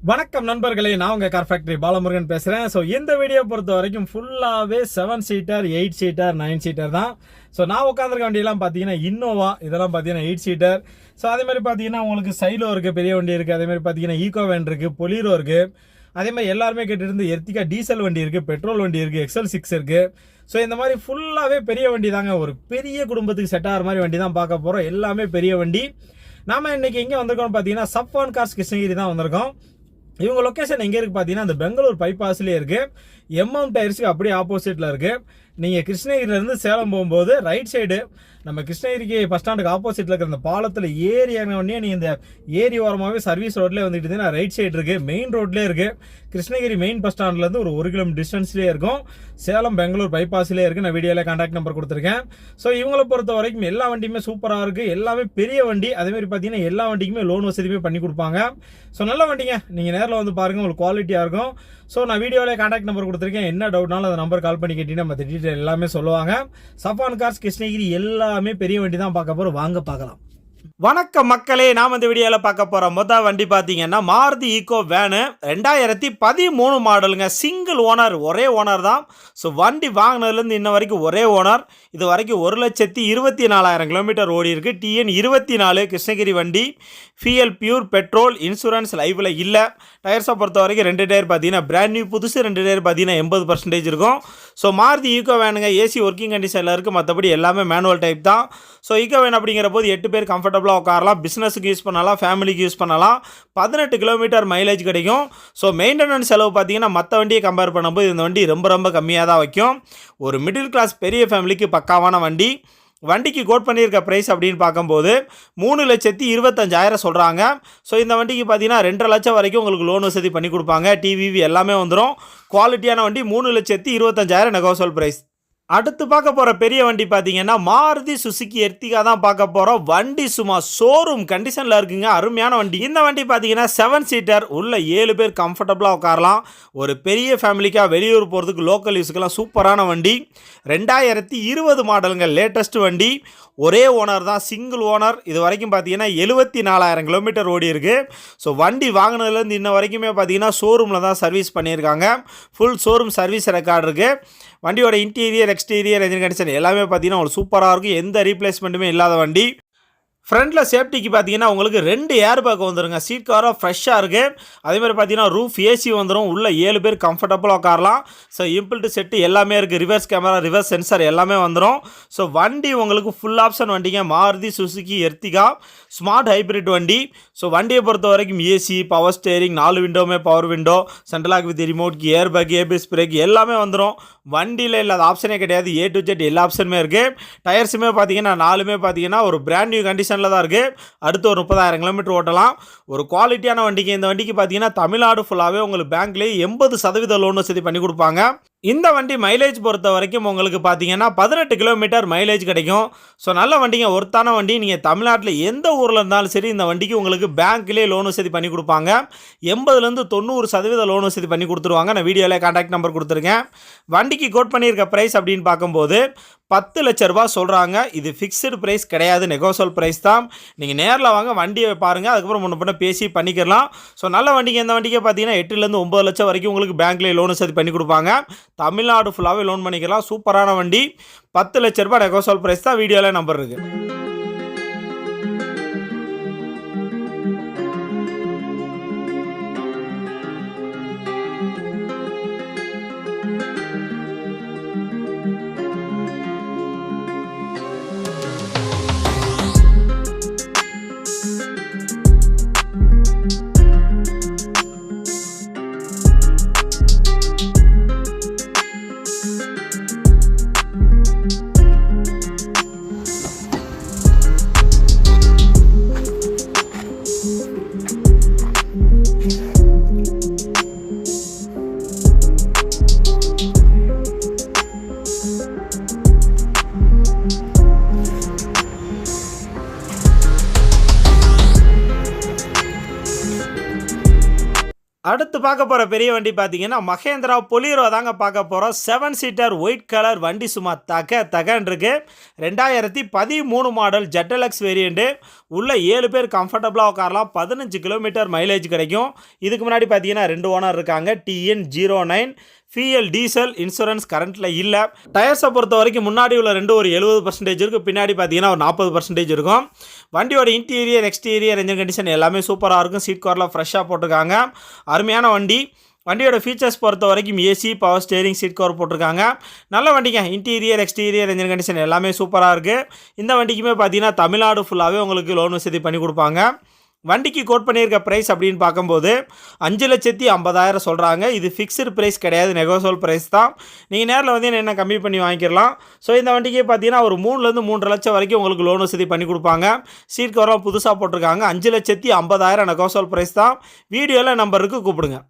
வணக்கம் நண்பர்களே, நான் உங்க கார் ஃபேக்டரி பாலமுருகன் பேசுறேன். ஸோ இந்த வீடியோ பொறுத்த வரைக்கும் ஃபுல்லாவே 7 சீட்டர் 8 சீட்டர் 9 சீட்டர் தான். ஸோ நான் உட்காந்துருக்க வண்டியெல்லாம் பார்த்தீங்கன்னா இன்னோவா, இதெல்லாம் பார்த்தீங்கன்னா 8 சீட்டர். ஸோ அதே மாதிரி பார்த்தீங்கன்னா உங்களுக்கு சைலோ இருக்கு, பெரிய வண்டி இருக்கு. அதே மாதிரி பார்த்தீங்கன்னா ஈகோ வேன் இருக்கு, பொலீரோ இருக்கு. அதே மாதிரி எல்லாருமே கேட்டு இருந்து எர்டிகா டீசல் வண்டி இருக்கு, பெட்ரோல் வண்டி இருக்கு, XL6 இருக்கு. ஸோ இந்த மாதிரி ஃபுல்லாவே பெரிய வண்டி தாங்க. ஒரு பெரிய குடும்பத்துக்கு செட் ஆகிற மாதிரி வண்டி தான் பார்க்க போறோம். எல்லாமே பெரிய வண்டி. நாம இன்னைக்கு எங்கே வந்திருக்கோம் பார்த்தீங்கன்னா சஃப்வான் கார்ஸ் கிருஷ்ணகிரி தான் வந்திருக்கோம். இவங்க லொக்கேஷன் எங்கே இருக்குது பார்த்தீங்கன்னா அந்த பெங்களூர் பைபாஸ்லேயே இருக்குது. MM டயர்ஸுக்கு அப்படியே ஆப்போசிட்டில் இருக்குது. நீங்கள் கிருஷ்ணகிரியிலேருந்து சேலம் போகும்போது ரைட் சைடு நம்ம கிருஷ்ணகிரிக்கு பஸ் ஸ்டாண்டுக்கு ஆப்போசிட்டில் இருக்கிற அந்த பாலத்தில் ஏறி இறங்கினோடனே நீங்கள் இந்த ஏரி ஓரமாகவே சர்வீஸ் ரோட்லேயே வந்துட்டு இருந்தீங்கன்னா ரைட் சைடு இருக்குது, மெயின் ரோட்லேயே இருக்குது. கிருஷ்ணகிரி மெயின் பஸ் ஸ்டாண்ட்லேருந்து ஒரு 1 கிலோமீட்டர் டிஸ்டன்ஸ்லேயே இருக்கும். சேலம் பெங்களூர் பைபாஸ்லேயே இருக்குது. நான் வீடியோவில் கான்டாக்ட் நம்பர் கொடுத்துருக்கேன். ஸோ இவங்களை பொறுத்த வரைக்கும் எல்லா வண்டியுமே சூப்பராக இருக்குது. எல்லாமே பெரிய வண்டி. அதேமாதிரி பார்த்தீங்கன்னா எல்லா வண்டிக்குமே லோன் வசதியுமே பண்ணி கொடுப்பாங்க. ஸோ நல்ல வண்டிங்க, நீங்கள் நேரில் வந்து பாருங்கள், உங்களுக்கு குவாலிட்டியாக இருக்கும். ஸோ நான் வீடியோவில் கான்டாக்ட் நம்பர் கொடுத்துருக்கேன். என்ன டவுட்னாலும் அந்த நம்பர் கால் பண்ணி கேட்டீங்கன்னா மற்ற டீட்டெயில் எல்லாமே சொல்லுவாங்க. சஃப்வான் கார்ஸ் கிருஷ்ணகிரி எல்லாமே பெரிய வண்டி தான் பார்க்க போகிறோம். வாங்க பார்க்கலாம். வணக்கம் மக்களே, நாம் இந்த வீடியோவில் பார்க்க போகிற மொதல் வண்டி பார்த்தீங்கன்னா மாருதி ஈகோ வேனு 2013 மாடலுங்க. சிங்கிள் ஓனர், ஒரே ஓனர் தான். ஸோ வண்டி வாங்கினதுலேருந்து இன்ன வரைக்கும் ஒரே ஓனர். இது வரைக்கும் 1,24,000 கிலோமீட்டர் ஓடி இருக்கு. TN 24 கிருஷ்ணகிரி வண்டி. ஃபியல் பியூர் பெட்ரோல், இன்சூரன்ஸ் லைவில் இல்லை. டயர்ஸை பொறுத்த வரைக்கும் 2 டயர் பார்த்தீங்கன்னா பிராண்ட் நியூ புதுசு, 2 டயர் பார்த்தீங்கன்னா 80% இருக்கும். ஸோ மாருதி ஈகோ வேனுங்க. ஏசி ஒர்க்கிங் கண்டிஷனில் இருக்குது. மற்றபடி எல்லாமே மேனுவல் டைப் தான். ஸோ ஈகோ வேன் அப்படிங்கிற போது 8 பேர் கம்ஃபர்டபுளாக உட்காரலாம். பிஸ்னஸுக்கு யூஸ் பண்ணலாம், ஃபேமிலிக்கு யூஸ் பண்ணலாம். 18 கிலோமீட்டர் மைலேஜ் கிடைக்கும். ஸோ மெயின்டெனன்ஸ் செலவு பார்த்தீங்கன்னா மற்ற வண்டியை கம்பேர் பண்ணும்போது இந்த வண்டி ரொம்ப கம்மியாக தான் வைக்கும். ஒரு மிடில் கிளாஸ் பெரிய ஃபேமிலிக்கு பக்காவான வண்டி. வண்டிக்கு கோட் பண்ணியிருக்க ப்ரைஸ் அப்படின்னு பார்க்கும்போது 3,25,000 சொல்கிறாங்க. ஸோ இந்த வண்டிக்கு பார்த்தீங்கன்னா 2.5 லட்சம் வரைக்கும் உங்களுக்கு லோன் வசதி பண்ணி கொடுப்பாங்க. டிவிவி எல்லாமே வந்துடும். குவாலிட்டியான வண்டி. 3,25,000 நெகோசியபிள் ப்ரைஸ். அடுத்து பார்க்க போகிற பெரிய வண்டி பார்த்தீங்கன்னா மாருதி சுசுகி எர்டிகா தான் பார்க்க போகிறோம். வண்டி சும்மா ஷோரூம் கண்டிஷனில் இருக்குங்க. அருமையான வண்டி. இந்த வண்டி பார்த்தீங்கன்னா 7 சீட்டர், உள்ள 7 பேர் கம்ஃபர்டபுளாக உட்காரலாம். ஒரு பெரிய ஃபேமிலிக்காக வெளியூர் போகிறதுக்கு, லோக்கல் யூஸுக்கெல்லாம் சூப்பரான வண்டி. 2020 மாடலுங்க, லேட்டஸ்ட் வண்டி. ஒரே ஓனர் தான், சிங்கிள் ஓனர். இது வரைக்கும் பார்த்தீங்கன்னா 74,000 கிலோமீட்டர் ஓடி இருக்குது. ஸோ வண்டி வாங்கினதுலேருந்து இன்ன வரைக்குமே பார்த்தீங்கன்னா ஷோரூமில் தான் சர்வீஸ் பண்ணியிருக்காங்க. ஃபுல் ஷோரூம் சர்வீஸ் ரெக்கார்டு இருக்குது. வண்டியோட இன்டீரியர், எக்ஸ்டீரியர், என்ஜின் கண்டிஷன் எல்லாமே பார்த்தீங்கன்னா உங்களுக்கு சூப்பராக இருக்கும். எந்த ரீப்ளேஸ்மெண்ட்டுமே இல்லாத வண்டி. ஃப்ரண்ட்டில் சேஃப்டிக்கு பார்த்தீங்கன்னா உங்களுக்கு 2 ஏர் பேக் வந்துருங்க. சீட் கவராக ஃப்ரெஷ்ஷாக இருக்குது. அதேமாதிரி பார்த்தீங்கன்னா ரூஃப் ஏசி வந்துடும். உள்ள 7 பேர் கம்ஃபர்டபுளாக உட்காரலாம். ஸோ இம்பிள்ட் செட்டு எல்லாமே இருக்குது. ரிவர்ஸ் கேமரா, ரிவர்ஸ் சென்சார் எல்லாமே வந்துடும். ஸோ வண்டி உங்களுக்கு ஃபுல் ஆப்ஷன் வண்டிங்க. Maruti Suzuki Ertiga smart hybrid வண்டி. ஸோ வண்டியை பொறுத்த வரைக்கும் ஏசி, பவர் ஸ்டேரிங், 4 விண்டோவுமே power window, central lock with remote, air bag, ABS brake எல்லாமே வந்துடும். வண்டியில் இல்லாத ஆப்ஷனே கிடையாது. A to Z எல்லா ஆப்ஷனுமே இருக்குது. டயர்ஸுமே பார்த்தீங்கன்னா 4மே பார்த்தீங்கன்னா ஒரு பிராண்ட் நியூ கண்டிஷனில் தான் இருக்குது. அடுத்து ஒரு 30,000 கிலோமீட்டர் ஓட்டலாம். ஒரு குவாலிட்டியான வண்டிக்கு. இந்த வண்டிக்கு பார்த்தீங்கன்னா தமிழ்நாடு ஃபுல்லாகவே உங்களுக்கு பேங்க்லேயே 80% லோன் வசதி பண்ணி கொடுப்பாங்க. இந்த வண்டி மைலேஜ் பொறுத்த வரைக்கும் உங்களுக்கு பார்த்தீங்கன்னா 18 கிலோமீட்டர் மைலேஜ் கிடைக்கும். ஸோ நல்ல வண்டிங்க, ஒர்த்தான வண்டி. நீங்கள் தமிழ்நாட்டில் எந்த ஊரில் இருந்தாலும் சரி இந்த வண்டிக்கு உங்களுக்கு பேங்க்லேயே லோன் வசதி பண்ணி கொடுப்பாங்க. 80லேருந்து 90% லோன் வசதி பண்ணி கொடுத்துருவாங்க. நான் வீடியோவில் கான்டாக்ட் நம்பர் கொடுத்துருக்கேன். வண்டிக்கு கோட் பண்ணியிருக்க ப்ரைஸ் அப்படின்னு பார்க்கும்போது 10 லட்ச ரூபா சொல்கிறாங்க. இது ஃபிக்ஸ்டு ப்ரைஸ் கிடையாது, நெகோசியபிள் ப்ரைஸ் தான். நீங்கள் நேரில் வாங்க, வண்டியை பாருங்கள், அதுக்கப்புறம் முன்ன பின்ன பேசி பண்ணிக்கலாம். ஸோ நல்ல வண்டிக்கு. இந்த வண்டிக்கு பார்த்தீங்கன்னா 8லேருந்து 9 லட்சம் வரைக்கும் உங்களுக்கு பேங்க்லேயே லோன் வசதி பண்ணி கொடுப்பாங்க. தமிழ்நாடு ஃபுல்லாகவே லோன் பண்ணிக்கலாம். சூப்பரான வண்டி. 10 லட்ச ரூபா நெகோசியபிள் ப்ரைஸ் தான். வீடியோவில் நம்பர் இருக்குது. அடுத்து பார்க்க போகிற பெரிய வண்டி பார்த்தீங்கன்னா மகேந்திரா பொலிரோ தாங்க பார்க்க போகிறோம். 7 சீட்டர் ஒயிட் கலர் வண்டி சும்மா தகன்னு இருக்கு. 2013 மாடல் ஜெட்டலக்ஸ் வேரியண்ட்டு. உள்ள 7 பேர் கம்ஃபர்டபுளாக உட்காரலாம். 15 கிலோமீட்டர் மைலேஜ் கிடைக்கும். இதுக்கு முன்னாடி பார்த்தீங்கன்னா 2 ஓனர் இருக்காங்க. TN09 ஃபிஎல் டீசல் இன்சூரன்ஸ் கரண்ட்டில் இல்லை. டயர்ஸை பொறுத்த வரைக்கும் முன்னாடி உள்ள ரெண்டு ஒரு 70% இருக்குது, பின்னாடி பார்த்தீங்கன்னா ஒரு 40% இருக்கும். வண்டியோட இன்டீரியர் எக்ஸ்டீரியர் என்ஜின் கண்டிஷன் எல்லாமே சூப்பராக இருக்கும். சீட் கவர்லாம் ஃப்ரெஷ்ஷாக போட்டிருக்காங்க. அருமையான வண்டி. வண்டியோட ஃபீச்சர்ஸ் பொறுத்த வரைக்கும் AC, power steering, seat cover போட்டிருக்காங்க. நல்ல வண்டிங்க. இன்டீரியர் எக்ஸ்டீரியர் என்ஜின் கண்டிஷன் எல்லாமே சூப்பராக இருக்குது. இந்த வண்டிக்குமே பார்த்தீங்கன்னா தமிழ்நாடு ஃபுல்லாகவே உங்களுக்கு லோன் வசதி பண்ணி கொடுப்பாங்க. வண்டிக்கு கோட் பண்ணியிருக்க ப்ரைஸ் அப்படின்னு பார்க்கும்போது 5,50,000 சொல்கிறாங்க. இது ஃபிக்ஸ்டு ப்ரைஸ் கிடையாது, நெகோசியபிள் ப்ரைஸ் தான். நீங்கள் நேரில் வந்து என்ன கம்மி பண்ணி வாங்கிக்கலாம். ஸோ இந்த வண்டிக்கே பார்த்தீங்கன்னா ஒரு 3,000 3.5 லட்சம் வரைக்கும் உங்களுக்கு லோன் வசதி பண்ணி கொடுப்பாங்க. சீட் கவர்லாம் புதுசாக போட்டிருக்காங்க. 5,50,000 நெகோசியபிள் ப்ரைஸ் தான். வீடியோவில் நம்பருக்கு கூப்பிடுங்க.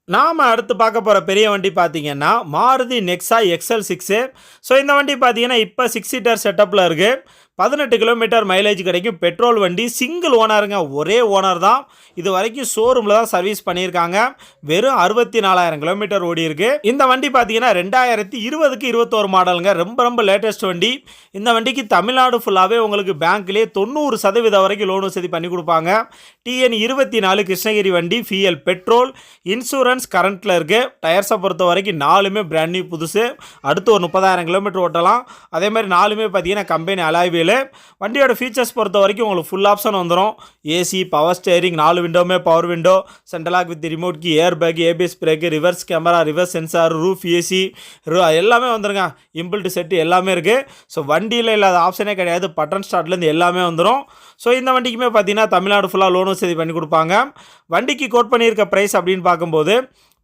நாம் அடுத்து பார்க்க போகிற பெரிய வண்டி பார்த்தீங்கன்னா மாருதி நெக்ஸா XL6. ஸோ இந்த வண்டி பார்த்தீங்கன்னா இப்போ 6 சீட்டர் செட்டப்பில் இருக்குது. 18 கிலோமீட்டர் மைலேஜ் கிடைக்கும். பெட்ரோல் வண்டி, சிங்கிள் ஓனருங்க, ஒரே ஓனர் தான். இது வரைக்கும் ஷோரூமில் தான் சர்வீஸ் பண்ணியிருக்காங்க. வெறும் 64,000 கிலோமீட்டர் ஓடி இருக்கு. இந்த வண்டி பார்த்தீங்கன்னா 2020க்கு 21 மாடலுங்க. ரொம்ப லேட்டஸ்ட் வண்டி. இந்த வண்டிக்கு தமிழ்நாடு ஃபுல்லாகவே உங்களுக்கு பேங்க்லேயே 90% வரைக்கும் லோன் வசதி பண்ணி கொடுப்பாங்க. TN24 கிருஷ்ணகிரி வண்டி, ஃபிஎல் பெட்ரோல், இன்சூரன்ஸ் கரண்ட்டில் இருக்குது. டயர்ஸை பொறுத்த வரைக்கும் 4மே பிராண்ட் நியூ புதுசு. அடுத்து ஒரு 30,000 கிலோமீட்டர் ஓட்டலாம். அதே மாதிரி 4மே பார்த்தீங்கன்னா கம்பெனி அலாய் வீல். வண்டியோட ஃபீச்சர்ஸ் பொறுத்த வரைக்கும் உங்களுக்கு ஃபுல் ஆப்ஷன் வந்துடும். ஏசி, பவர் ஸ்டேரிங், 4 விண்டோமே power window, central lock with remote key, air bag, ABS brake, reverse camera, reverse sensor, roof AC எல்லாமே வந்துருங்க. இம்பிள்ட் செட்டு எல்லாமே இருக்குது. ஸோ வண்டியில் இல்லாத ஆப்ஷனே கிடையாது. பட்டன் ஸ்டார்ட்லேருந்து எல்லாமே வந்துடும். ஸோ இந்த வண்டிக்குமே பார்த்தீங்கன்னா தமிழ்நாடு ஃபுல்லாக லோன் வசதி பண்ணி கொடுப்பாங்க. வண்டிக்கு கோட் பண்ணியிருக்க ப்ரைஸ் அப்படின்னு பார்க்கும்போது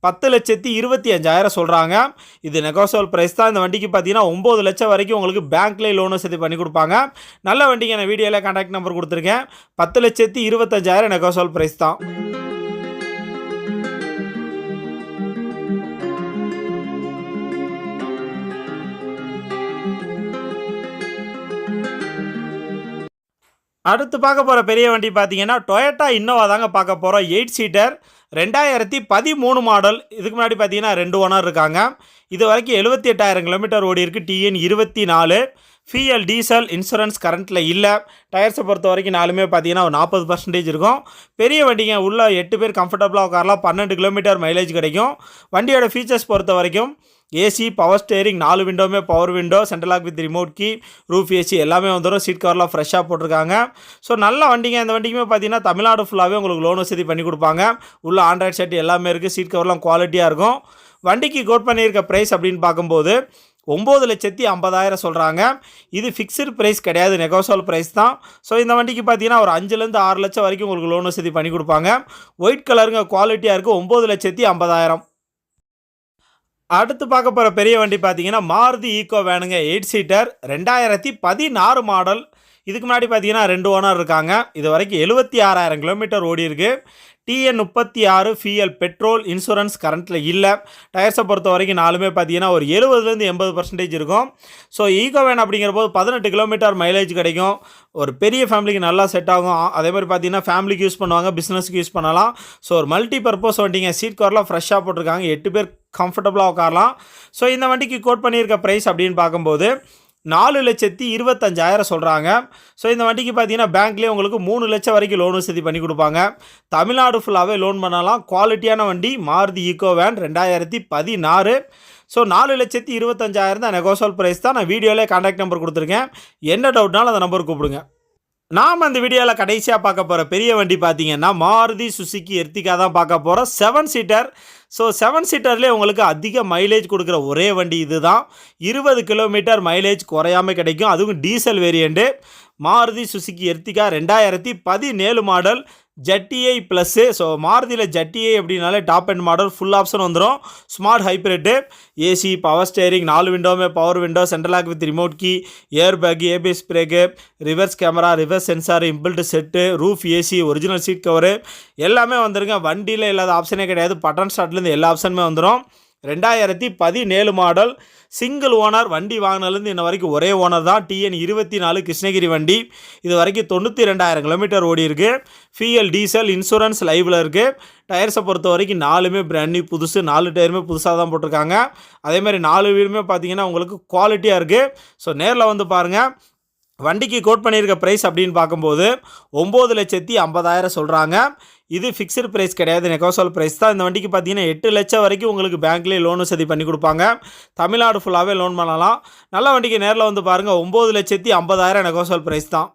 10,25,000 சொல்கிறாங்க. இது நெகோசியபிள் ப்ரைஸ் தான். இந்த வண்டிக்கு பார்த்தீங்கன்னா 9 லட்சம் வரைக்கும் உங்களுக்கு பேங்க்லேயே லோன் வசதி பண்ணி கொடுப்பாங்க. நல்ல வண்டிக்கு நான் வீடியோவில் கான்டாக்ட் நம்பர் கொடுத்துருக்கேன். 10,25,000 நெகோசியபிள் ப்ரைஸ் தான். அடுத்து பார்க்க போகிற பெரிய வண்டி பார்த்தீங்கன்னா டொயோட்டா இன்னோவா தாங்க பார்க்க போகிறோம். 8 சீட்டர் 2013 மாடல். இதுக்கு முன்னாடி பார்த்தீங்கன்னா 2 ஓனர் இருக்காங்க. இது வரைக்கும் 78,000 கிலோமீட்டர் ஓடி இருக்குது. TN24 ஃபிஎல் டீசல் இன்சூரன்ஸ் கரண்ட்டில் இல்லை. டயர்ஸை பொறுத்த வரைக்கும் 4மே பார்த்தீங்கன்னா ஒரு 40% இருக்கும். பெரிய வண்டிங்க. உள்ள 8 பேர் கம்ஃபர்டபுளாக உட்காரலாம். 12 கிலோமீட்டர் மைலேஜ் கிடைக்கும். வண்டியோட ஃபீச்சர்ஸ் பொறுத்த வரைக்கும் ஏசி, பவர் ஸ்டேரிங், 4 விண்டோமே power window, central lock with remote key, roof AC எல்லாமே வந்துடும். சீட் கவர்லாம் ஃப்ரெஷ்ஷாக போட்டிருக்காங்க. ஸோ நல்ல வண்டிங்க. இந்த வண்டிக்குமே பார்த்தீங்கன்னா தமிழ்நாடு ஃபுல்லாகவே உங்களுக்கு லோன் வசதி பண்ணி கொடுப்பாங்க. உள்ள ஆண்ட்ராய்ட் செட் எல்லாமே இருக்குது. சீட் கவர்லாம் குவாலிட்டியாக இருக்கும். வண்டிக்கு கோட் பண்ணியிருக்க ப்ரைஸ் அப்படின்னு பார்க்கும்போது 9,50,000 சொல்கிறாங்க. இது ஃபிக்ஸ்டு ப்ரைஸ் கிடையாது, நெகோசியபிள் ப்ரைஸ் தான். ஸோ இந்த வண்டிக்கு பார்த்தீங்கன்னா ஒரு 5,000 6 லட்சம் வரைக்கும் உங்களுக்கு லோன் வசதி பண்ணி கொடுப்பாங்க. ஒயிட் கலருங்க, குவாலிட்டியாக இருக்குது. 9,50,000. அடுத்து பார்க்க போகிற பெரிய வண்டி பார்த்தீங்கன்னா மாருதி ஈக்கோ வேனுங்க. 8 seater 2016 model. இதுக்கு முன்னாடி பார்த்தீங்கன்னா 2 ஓனர் இருக்காங்க. இது வரைக்கும் 76,000 கிலோமீட்டர் ஓடி இருக்குது. TN36 ஃபிஎல் பெட்ரோல் இன்சூரன்ஸ் கரண்ட்டில் இல்லை. டயர்ஸை பொறுத்த வரைக்கும் 4மே பார்த்தீங்கன்னா ஒரு 70லேருந்து 80% இருக்கும். ஸோ ஈகோ வேன் அப்படிங்கிற போது 18 கிலோமீட்டர் மைலேஜ் கிடைக்கும். ஒரு பெரிய ஃபேமிலிக்கு நல்லா செட் ஆகும். அதே மாதிரி பார்த்தீங்கன்னா ஃபேமிலிக்கு யூஸ் பண்ணுவாங்க, பிஸ்னஸ்க்கு யூஸ் பண்ணலாம். ஸோ ஒரு மல்டி பர்பஸ் வண்டிங்க. சீட் கவர்லாம் ஃப்ரெஷ்ஷாக போட்டிருக்காங்க. 8 பேர் கம்ஃபர்டபுளாக உட்காரலாம். ஸோ இந்த வண்டிக்கு கோட் பண்ணியிருக்க ப்ரைஸ் அப்படின்னு பார்க்கும்போது 4,25,000 சொல்கிறாங்க. ஸோ இந்த வண்டிக்கு பார்த்தீங்கன்னா பேங்க்லேயே உங்களுக்கு 3 லட்சம் வரைக்கும் லோன் வசதி பண்ணி கொடுப்பாங்க. தமிழ்நாடு ஃபுல்லாகவே லோன் பண்ணலாம். குவாலிட்டியான வண்டி மாருதி ஈக்கோ வேன் 2016. ஸோ 4,25,000 தான் நெகோசியபிள் ப்ரைஸ் தான். நான் வீடியோவில் கான்டாக்ட் நம்பர் கொடுத்துருக்கேன். என்ன டவுட்னாலும் அந்த நம்பர் கூப்பிடுங்க. நாம் அந்த வீடியோவில் கடைசியாக பார்க்க போகிற பெரிய வண்டி பார்த்தீங்கன்னா மாருதி சுசுகி எர்டிகா தான் பார்க்க போகிறோம். 7 சீட்டர். ஸோ 7 சீட்டர்லேயே உங்களுக்கு அதிக மைலேஜ் கொடுக்குற ஒரே வண்டி இது தான். 20 கிலோமீட்டர் மைலேஜ் குறையாமல் கிடைக்கும். அதுவும் diesel variant. Maruti Suzuki Ertiga 2017 model, ZDI plus. So மாருதியில் ஜட்டிஐ அப்படின்னாலே top end model, full option வந்துடும். Smart hybrid, AC, power steering, 4 விண்டோமே power window, central lock with remote key, air bag, ABS brake, reverse camera, reverse sensor, inbuilt set, roof AC, original seat cover எல்லாமே வந்துருங்க. வண்டியில் இல்லாத ஆப்ஷனே கிடையாது. Button ஸ்டார்ட்லேருந்து எல்லா ஆப்ஷனுமே வந்துடும். 2017 மாடல், சிங்கிள் ஓனர். வண்டி வாங்கினதுலேருந்து இன்ன வரைக்கும் ஒரே ஓனர் தான். TN 24 கிருஷ்ணகிரி வண்டி. இது வரைக்கும் 92,000 கிலோமீட்டர் ஓடி இருக்கு. ஃபியூயல், டீசல், இன்சூரன்ஸ் லைவில் இருக்குது. டயர்ஸை பொறுத்த வரைக்கும் 4மே பிராண்ட் நியூ புதுசு. 4 டயருமே புதுசாக தான் போட்டிருக்காங்க. அதேமாதிரி 4 வீலுமே பார்த்தீங்கன்னா உங்களுக்கு குவாலிட்டியாக இருக்குது. ஸோ நேரில் வந்து பாருங்கள். வண்டிக்கு கோட் பண்ணியிருக்க ப்ரைஸ் அப்படின்னு பார்க்கும்போது 9,50,000 சொல்கிறாங்க. இது ஃபிக்ஸ்டு ப்ரைஸ் கிடையாது, நெகோசியபிள் ப்ரைஸ் தான். இந்த வண்டிக்கு பார்த்தீங்கன்னா 8 லட்சம் வரைக்கும் உங்களுக்கு பேங்க்லேயே லோன் வசதி பண்ணி கொடுப்பாங்க. தமிழ்நாடு ஃபுல்லாகவே லோன் பண்ணலாம். நல்ல வண்டிக்கு நேரில் வந்து பாருங்கள். 9,50,000 நெகோசியபிள் ப்ரைஸ் தான்.